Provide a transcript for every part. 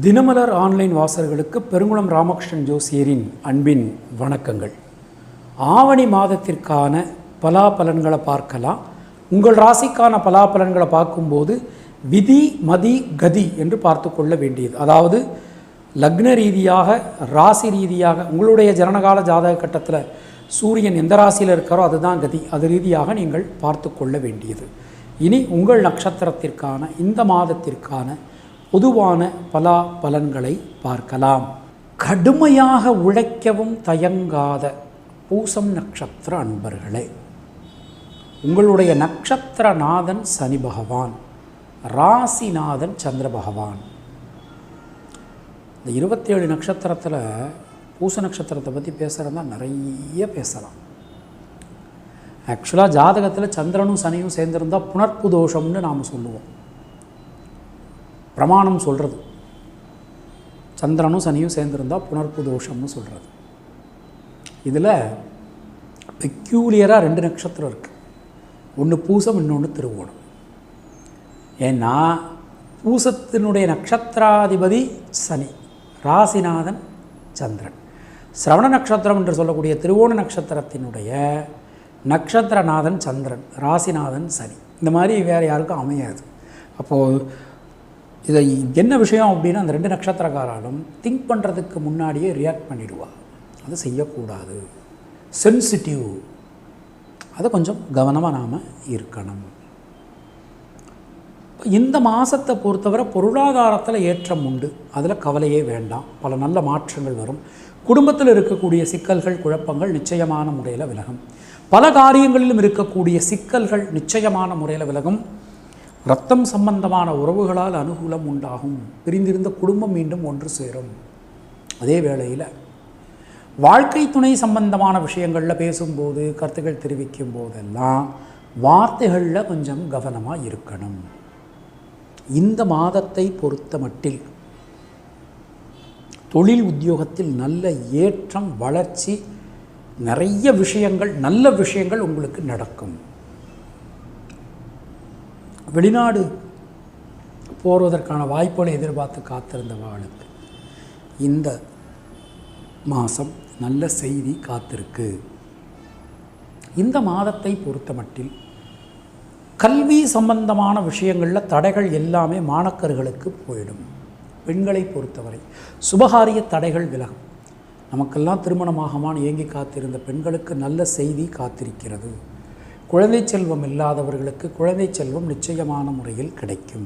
Dinamalar online வாசகர்களுக்கு பெருங்குளம் ராமகிருஷ்ணன் ஜோசியரின் அன்பின் வணக்கங்கள். ஆவணி மாதத்திற்கான பலாபலன்களை பார்க்கலாம். உங்கள் ராசிக்கான பலாபலன்களை பார்க்கும்போது விதி மதி கதி என்று பார்த்து கொள்ள வேண்டியது. அதாவது லக்ன ரீதியாக, ராசி ரீதியாக, உங்களுடைய ஜனனகால ஜாதக கட்டத்தில் சூரியன் எந்த ராசியில் இருக்காரோ அதுதான் கதி. அது ரீதியாக நீங்கள் பார்த்து கொள்ள வேண்டியது. இனி உங்கள் நட்சத்திரத்திற்கான இந்த மாதத்திற்கான பொதுவான பலாபலன்களை பார்க்கலாம். கடுமையாக உழைக்கவும் தயங்காத பூசம் நட்சத்திர அன்பர்களே, உங்களுடைய நட்சத்திரநாதன் சனி பகவான், ராசிநாதன் சந்திர பகவான். இந்த 27 நட்சத்திரத்தில் பூச நட்சத்திரத்தை பற்றி பேசுகிறதா நிறைய பேசலாம். ஆக்சுவலாக ஜாதகத்தில் சந்திரனும் சனியும் சேர்ந்திருந்தால் புணர்ப்பு தோஷம்னு நாம் சொல்லுவோம். பிரமாணம் சொல்கிறது சந்திரனும் சனியும் சேர்ந்திருந்தால் புணர்ப்பு தோஷம்னு சொல்கிறது. இதில் பெக்யூலியராக 2 நட்சத்திரம் இருக்குது. ஒன்று பூசம், இன்னொன்று திருவோணம். ஏன்னா பூசத்தினுடைய நட்சத்திராதிபதி சனி, ராசிநாதன் சந்திரன். சிரவண நட்சத்திரம் என்று சொல்லக்கூடிய திருவோண நட்சத்திரத்தினுடைய நட்சத்திரநாதன் சந்திரன், ராசிநாதன் சனி. இந்த மாதிரி வேறு யாருக்கும் அமையாது. அப்போது இதை என்ன விஷயம் அப்படின்னா, அந்த 2 நட்சத்திரக்காராலும் திங்க் பண்ணுறதுக்கு முன்னாடியே ரியாக்ட் பண்ணிடுவா. அது செய்யக்கூடாது. சென்சிட்டிவ். அதை கொஞ்சம் கவனமாக நாம் இருக்கணும். இந்த மாதத்தை பொறுத்தவரை பொருளாதாரத்தில் ஏற்றம் உண்டு. அதில் கவலையே வேண்டாம். பல நல்ல மாற்றங்கள் வரும். குடும்பத்தில் இருக்கக்கூடிய சிக்கல்கள், குழப்பங்கள் நிச்சயமான முறையில் விலகும். பல காரியங்களிலும் இருக்கக்கூடிய சிக்கல்கள் நிச்சயமான முறையில் விலகும். இரத்தம் சம்பந்தமான உறவுகளால் அனுகூலம் உண்டாகும். பிரிந்திருந்த குடும்பம் மீண்டும் ஒன்று சேரும். அதே வேளையில் வாழ்க்கை துணை சம்பந்தமான விஷயங்களில் பேசும்போது, கருத்துக்கள் தெரிவிக்கும் போதெல்லாம் வார்த்தைகளில் கொஞ்சம் கவனமாக இருக்கணும். இந்த மாதத்தை பொறுத்த மட்டில் தொழில் உத்தியோகத்தில் நல்ல ஏற்றம், வளர்ச்சி, நிறைய விஷயங்கள், நல்ல விஷயங்கள் உங்களுக்கு நடக்கும். வெளிநாடு போவதற்கான வாய்ப்புகளை எதிர்பார்த்து காத்திருந்தவர்களுக்கு இந்த மாதம் நல்ல செய்தி காத்திருக்கு. இந்த மாதத்தை பொறுத்த மட்டில் கல்வி சம்பந்தமான விஷயங்களில் தடைகள் எல்லாமே மாணக்கர்களுக்கு போயிடும். பெண்களை பொறுத்தவரை சுபகாரிய தடைகள் விலகும். நமக்கெல்லாம் திருமணமாகமான் ஏங்கி காத்திருந்த பெண்களுக்கு நல்ல செய்தி காத்திருக்கிறது. குழந்தை செல்வம் இல்லாதவர்களுக்கு குழந்தை செல்வம் நிச்சயமான முறையில் கிடைக்கும்.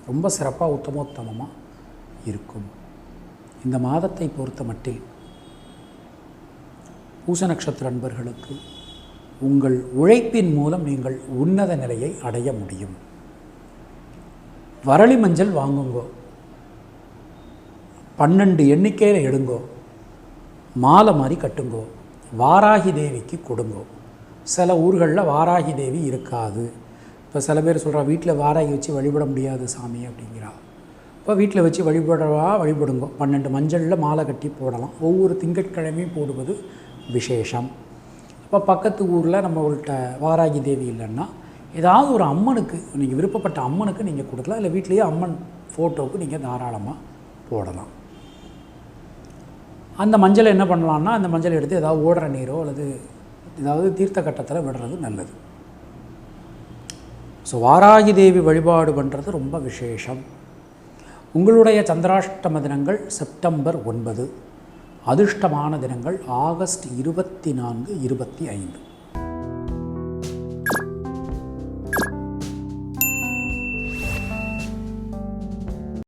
ரொம்ப சிறப்பாக உத்தமோத்தமமாக இருக்கும். இந்த மாதத்தை பொறுத்த மட்டில் பூச நட்சத்திர அன்பர்களுக்கு உங்கள் உழைப்பின் மூலம் நீங்கள் உன்னத நிலையை அடைய முடியும். வரளி மஞ்சள் வாங்குங்கோ, 12 எண்ணிக்கையில் எடுங்கோ, மாலை மாதிரி கட்டுங்கோ, வாராகி தேவிக்கு கொடுங்கோ. சில ஊர்களில் வாராகி தேவி இருக்காது. இப்போ சில பேர் சொல்கிறா வீட்டில் வாராகி வச்சு வழிபட முடியாது சாமி அப்படிங்கிறா. இப்போ வீட்டில் வச்சு வழிபடுங்க. 12 மஞ்சளில் மாலை கட்டி போடலாம். ஒவ்வொரு திங்கட்கிழமையும் போடுவது விசேஷம். இப்போ பக்கத்து ஊரில் நம்மள்கிட்ட வாராகி தேவி இல்லைன்னா ஏதாவது ஒரு அம்மனுக்கு, நீங்கள் விருப்பப்பட்ட அம்மனுக்கு நீங்கள் கொடுக்கலாம். இல்லை வீட்லேயே அம்மன் ஃபோட்டோவுக்கு நீங்கள் தாராளமாக போடலாம். அந்த மஞ்சளை என்ன பண்ணலான்னா, அந்த மஞ்சள் எடுத்து ஏதாவது ஓடுற நீரோ அல்லது ஏதாவது தீர்த்த கட்டத்தில் விடுறது நல்லது. ஸோ வாராகி தேவி வழிபாடு பண்ணுறது ரொம்ப விசேஷம். உங்களுடைய சந்திராஷ்டம தினங்கள் செப்டம்பர் 9. அதிர்ஷ்டமான தினங்கள் ஆகஸ்ட் 24, 25.